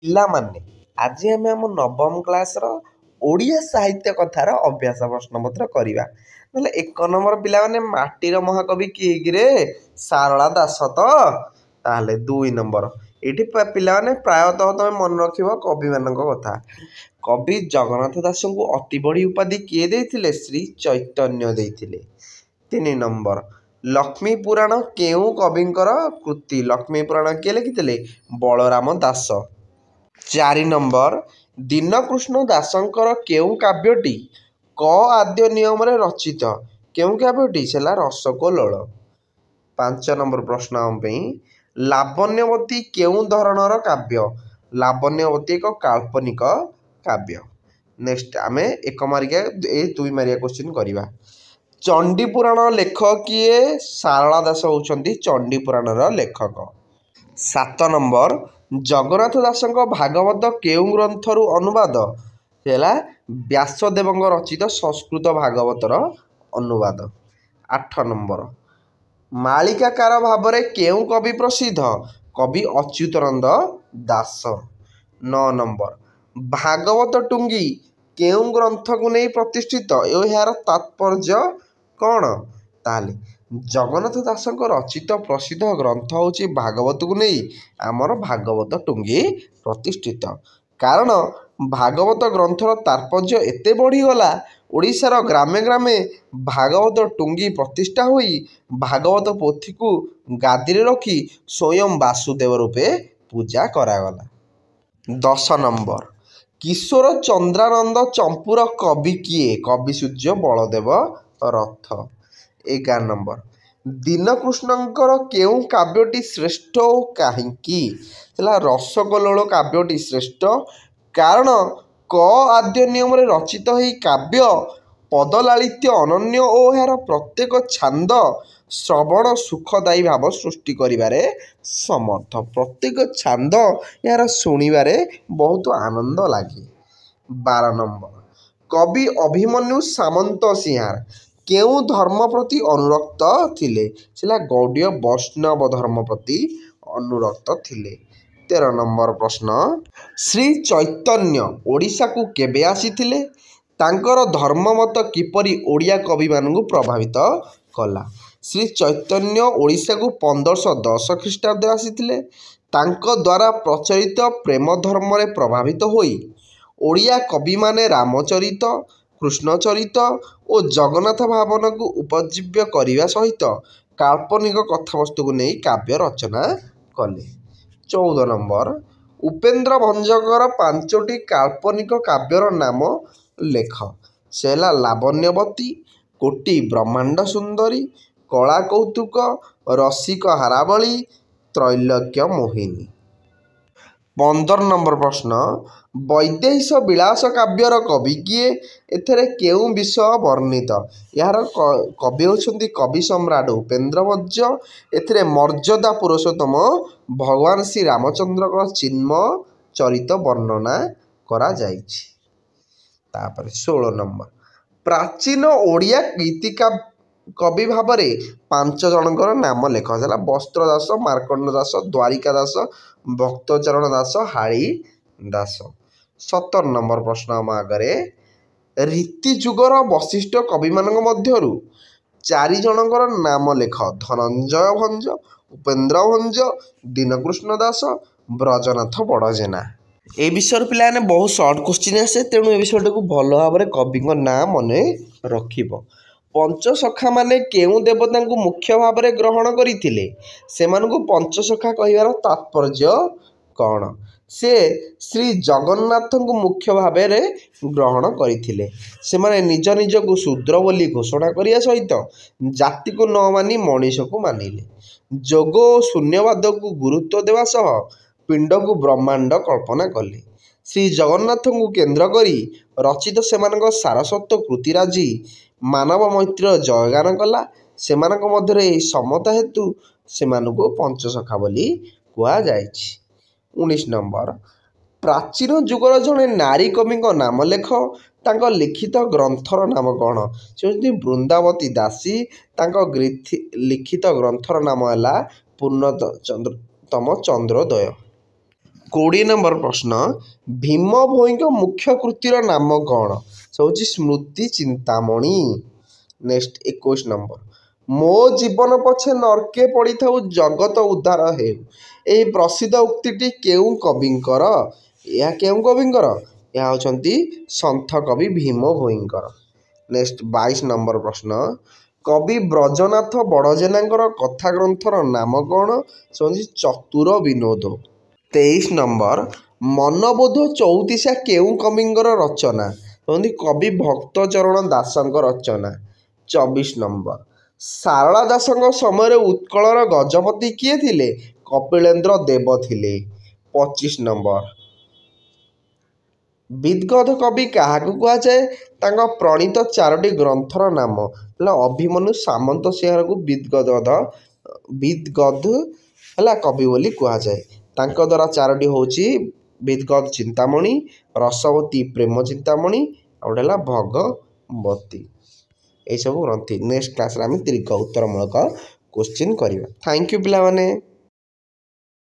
ପିଲାମାନେ ଆଜି ଆମେ ଆମ ନବମ କ୍ଲାସ୍ର ଓଡ଼ିଆ ସାହିତ୍ୟ କଥାର ଅଭ୍ୟାସ ପ୍ରଶ୍ନପତ୍ର କରିବା। ନହେଲେ 1 ନମ୍ବର ପିଲାମାନେ ମାଟିର ମହାକବି କିଏ କିରେ? ସାରଳା ଦାସ ତ? ତାହେଲେ 2 ନମ୍ବର ଏଇଠି ପିଲାମାନେ ପ୍ରାୟତଃ ତମେ ମନେ ରଖିବ କବିମାନଙ୍କ କଥା। କବି ଜଗନ୍ନାଥ ଦାସଙ୍କୁ ଅତି ବଡ଼ି ଉପାଧି କିଏ ଦେଇଥିଲେ? ଶ୍ରୀ ଚୈତନ୍ୟ ଦେଇଥିଲେ। 3 ନମ୍ବର ଲକ୍ଷ୍ମୀ ପୁରାଣ କେଉଁ କବିଙ୍କର କୃତି? ଲକ୍ଷ୍ମୀ ପୁରାଣ କିଏ ଲେଖିଥିଲେ? ବଳରାମ ଦାସ। 4 ନମ୍ବର ଦୀନକୃଷ୍ଣ ଦାସଙ୍କର କେଉଁ କାବ୍ୟଟି କ ଆଦ୍ୟ ନିୟମରେ ରଚିତ? କେଉଁ କାବ୍ୟଟି? ହେଲା ରସକଲୋଳ। 5 ନମ୍ବର ପ୍ରଶ୍ନ ଆମ ପାଇଁ ଲାବଣ୍ୟବତୀ କେଉଁ ଧରଣର କାବ୍ୟ? ଲାବଣ୍ୟବତୀ ଏକ କାଳ୍ପନିକ କାବ୍ୟ। ନେକ୍ସଟ ଆମେ 1 ମାର୍କିଆ 2 ମାର୍କିଆ କ୍ୱେଶ୍ଚିନ୍ କରିବା। ଚଣ୍ଡୀପୁରାଣ ଲେଖକ କିଏ? ସାରଳା ଦାସ ହେଉଛନ୍ତି ଚଣ୍ଡୀପୁରାଣର ଲେଖକ। 7 ନମ୍ବର ଜଗନ୍ନାଥ ଦାସଙ୍କ ଭାଗବତ କେଉଁ ଗ୍ରନ୍ଥରୁ ଅନୁବାଦ? ହେଲା ବ୍ୟାସଦେବଙ୍କ ରଚିତ ସଂସ୍କୃତ ଭାଗବତର ଅନୁବାଦ। 8 ନମ୍ବର ମାଳିକାକାର ଭାବରେ କେଉଁ କବି ପ୍ରସିଦ୍ଧ? କବି ଅଚ୍ୟୁତାନନ୍ଦ ଦାସ। 9 ନମ୍ବର ଭାଗବତ ଟୁଙ୍ଗି କେଉଁ ଗ୍ରନ୍ଥକୁ ନେଇ ପ୍ରତିଷ୍ଠିତ? ଏହାର ତାତ୍ପର୍ଯ୍ୟ କ'ଣ? ତାହେଲେ ଜଗନ୍ନାଥ ଦାସଙ୍କ ରଚିତ ପ୍ରସିଦ୍ଧ ଗ୍ରନ୍ଥ ହେଉଛି ଭାଗବତକୁ ନେଇ ଆମର ଭାଗବତ ଟୁଙ୍ଗି ପ୍ରତିଷ୍ଠିତ। କାରଣ ଭାଗବତ ଗ୍ରନ୍ଥର ତାତ୍ପର୍ଯ୍ୟ ଏତେ ବଢ଼ିଗଲା, ଓଡ଼ିଶାର ଗ୍ରାମେ ଗ୍ରାମେ ଭାଗବତ ଟୁଙ୍ଗି ପ୍ରତିଷ୍ଠା ହୋଇ ଭାଗବତ ପୋଥିକୁ ଗାଦିରେ ରଖି ସ୍ୱୟଂ ବାସୁଦେବ ରୂପେ ପୂଜା କରାଗଲା। 10 ନମ୍ବର କିଶୋର ଚନ୍ଦ୍ରାନନ୍ଦ ଚମ୍ପୁର କବି କିଏ? କବି ସୂର୍ଯ୍ୟ ବଳଦେବ ରଥ। 11 ନମ୍ବର ଦୀନକୃଷ୍ଣଙ୍କର କେଉଁ କାବ୍ୟଟି ଶ୍ରେଷ୍ଠ ଓ କାହିଁକି? ହେଲା ରସକଲୋଳ କାବ୍ୟଟି ଶ୍ରେଷ୍ଠ। କାରଣ କ ଆଦ୍ୟ ନିୟମରେ ରଚିତ ଏହି କାବ୍ୟ ପଦଲାଳିତ୍ୟ ଅନନ୍ୟ ଓ ଏହାର ପ୍ରତ୍ୟେକ ଛାନ୍ଦ ଶ୍ରବଣ ସୁଖଦାୟୀ ଭାବ ସୃଷ୍ଟି କରିବାରେ ସମର୍ଥ। ପ୍ରତ୍ୟେକ ଛାନ୍ଦ ଏହାର ଶୁଣିବାରେ ବହୁତ ଆନନ୍ଦ ଲାଗେ। 12 ନମ୍ବର କବି ଅଭିମନ୍ୟୁ ସାମନ୍ତସିଂହାର କେଉଁ ଧର୍ମ ପ୍ରତି ଅନୁରକ୍ତ ଥିଲେ? ହେଲା ଗୌଡ଼ୀୟ ବୈଷ୍ଣବ ଧର୍ମ ପ୍ରତି ଅନୁରକ୍ତ ଥିଲେ। 13 ନମ୍ବର ପ୍ରଶ୍ନ ଶ୍ରୀ ଚୈତନ୍ୟ ଓଡ଼ିଶାକୁ କେବେ ଆସିଥିଲେ? ତାଙ୍କର ଧର୍ମମତ କିପରି ଓଡ଼ିଆ କବିମାନଙ୍କୁ ପ୍ରଭାବିତ କଲା? ଶ୍ରୀ ଚୈତନ୍ୟ ଓଡ଼ିଶାକୁ 1510 ଖ୍ରୀଷ୍ଟାବ୍ଦରେ ଆସିଥିଲେ। ତାଙ୍କ ଦ୍ୱାରା ପ୍ରଚଳିତ ପ୍ରେମ ଧର୍ମରେ ପ୍ରଭାବିତ ହୋଇ ଓଡ଼ିଆ କବିମାନେ ରାମଚରିତ, କୃଷ୍ଣଚରିତ ଓ ଜଗନ୍ନାଥ ଭାବନାକୁ ଉପଜୀବ୍ୟ କରିବା ସହିତ କାଳ୍ପନିକ କଥାବସ୍ତୁକୁ ନେଇ କାବ୍ୟ ରଚନା କଲେ। 14 ନମ୍ବର ଉପେନ୍ଦ୍ର ଭଞ୍ଜଙ୍କର 5ଟି କାଳ୍ପନିକ କାବ୍ୟର ନାମ ଲେଖ। ସେ ହେଲା ଲାବଣ୍ୟବତୀ, କୋଟି ବ୍ରହ୍ମାଣ୍ଡ ସୁନ୍ଦରୀ, କଳା କୌତୁକ, ରସିକ ହାରାବଳୀ, ତ୍ରୈଲୋକ୍ୟ ମୋହିନୀ। 15 ନମ୍ବର ପ୍ରଶ୍ନ ବୈଦେହୀଶ ବିଳାସ କାବ୍ୟର କବି କିଏ? ଏଥିରେ କେଉଁ ବିଷୟ ବର୍ଣ୍ଣିତ? ଏହାର କବି ହେଉଛନ୍ତି କବି ସମ୍ରାଟ ଉପେନ୍ଦ୍ର ଭଞ୍ଜ। ଏଥିରେ ମର୍ଯ୍ୟାଦା ପୁରୁଷୋତ୍ତମ ଭଗବାନ ଶ୍ରୀରାମଚନ୍ଦ୍ରଙ୍କ ଚିନ୍ମୟ ଚରିତ ବର୍ଣ୍ଣନା କରାଯାଇଛି। ତାପରେ 16 ନମ୍ବର ପ୍ରାଚୀନ ଓଡ଼ିଆ କବି ଭାବରେ 5 ଜଣଙ୍କର ନାମ ଲେଖ। ହେଲା ବସ୍ତ୍ର ଦାସ, ମାର୍କଣ୍ଡ ଦାସ, ଦ୍ୱାରିକା ଦାସ, ଭକ୍ତଚରଣ ଦାସ, ହାଳି ଦାସ। 17 ନମ୍ବର ପ୍ରଶ୍ନ ଆମ ଆଗରେ ରୀତି ଯୁଗର ବଶିଷ୍ଠ କବିମାନଙ୍କ ମଧ୍ୟରୁ 4 ଜଣଙ୍କର ନାମ ଲେଖ। ଧନଞ୍ଜୟ ଭଞ୍ଜ, ଉପେନ୍ଦ୍ର ଭଞ୍ଜ, ଦୀନକୃଷ୍ଣ ଦାସ, ବ୍ରଜନାଥ ବଡ଼ଜେନା। এই ବିଷୟରେ ପିଲାମାନେ ବହୁତ ସର୍ଟ କୋଶ୍ଚିନ୍ ଆସେ, ତେଣୁ ଏ ବିଷୟଟାକୁ ଭଲ ଭାବରେ କବିଙ୍କ ନାଁ ମନେ ରଖିବ। ପଞ୍ଚସଖାମାନେ କେଉଁ ଦେବତାଙ୍କୁ ମୁଖ୍ୟ ଭାବରେ ଗ୍ରହଣ କରିଥିଲେ? ସେମାନଙ୍କୁ ପଞ୍ଚସଖା କହିବାର ତାତ୍ପର୍ଯ୍ୟ କ'ଣ? ସେ ଶ୍ରୀ ଜଗନ୍ନାଥଙ୍କୁ ମୁଖ୍ୟ ଭାବରେ ଗ୍ରହଣ କରିଥିଲେ। ସେମାନେ ନିଜ ନିଜକୁ ଶୂଦ୍ର ବୋଲି ଘୋଷଣା କରିବା ସହିତ ଜାତିକୁ ନ ମାନି ମଣିଷକୁ ମାନିଲେ। ଯୋଗ ଓ ଶୂନ୍ୟବାଦକୁ ଗୁରୁତ୍ୱ ଦେବା ସହ ପିଣ୍ଡକୁ ବ୍ରହ୍ମାଣ୍ଡ କଳ୍ପନା କଲେ। ଶ୍ରୀ ଜଗନ୍ନାଥଙ୍କୁ କେନ୍ଦ୍ର କରି ରଚିତ ସେମାନଙ୍କ ସାରସ୍ୱତ କୃତିରାଜି ମାନବ ମୈତ୍ରୀର ଜୟଗାନ କଲା। ସେମାନଙ୍କ ମଧ୍ୟରେ ଏହି ସମତା ହେତୁ ସେମାନଙ୍କୁ ପଞ୍ଚସଖା ବୋଲି କୁହାଯାଇଛି। 19 ନମ୍ବର ପ୍ରାଚୀନ ଯୁଗର ଜଣେ ନାରୀ କବିଙ୍କ ନାମ ଲେଖ। ତାଙ୍କ ଲିଖିତ ଗ୍ରନ୍ଥର ନାମ କ'ଣ? ସେ ହେଉଛନ୍ତି ବୃନ୍ଦାବତୀ ଦାସୀ। ତାଙ୍କ ଲିଖିତ ଗ୍ରନ୍ଥର ନାମ ହେଲା ପୂର୍ଣ୍ଣତମ ଚନ୍ଦ୍ରୋଦୟ। 20 नंबर प्रश्न भीम भोईଙ୍କ मुख्य कृतिर नाम कौन से हूँ स्मृति चिंतामणि। नेक्स्ट 21 नंबर मो जीवन पछे नरके पड़ी थाउ जगत उद्धार हेउ यही प्रसिद्ध उक्ति केउ कविंकर यह केउ कविंकर यह होचंती सन्थ कवि भीम भोईंकर। नेक्स्ट 22 नंबर प्रश्न कवि ब्रजनाथ बड़जेनांकर कथा ग्रंथर नाम कौन से हूँ चतुर विनोद। 23 नंबर मनबोध चौतीसा केउ कविंकर रचना कहते कवि भक्तचरण दासଙ୍କ रचना। 24 नंबर सारला दासଙ୍କ समय उत्कलर गजपति किए थिले कपिलेन्द्र देव थिले। 25 नंबर विदगध कवि क्या कहुए तांका प्रणीत 4टी ग्रंथर नाम अभिमन्यु सामंत सिंहार को विदगध है कवि बोली कहुए तांका द्वारा 4टी होची विदगध चिंतामणि रसवती प्रेम चिंतामणि आउटा भगवती यही सब ग्रंथि। नेक्स्ट क्लास आम दीर्घ उत्तरमूलक क्वेश्चन करवा। थैंक यू पिला माने।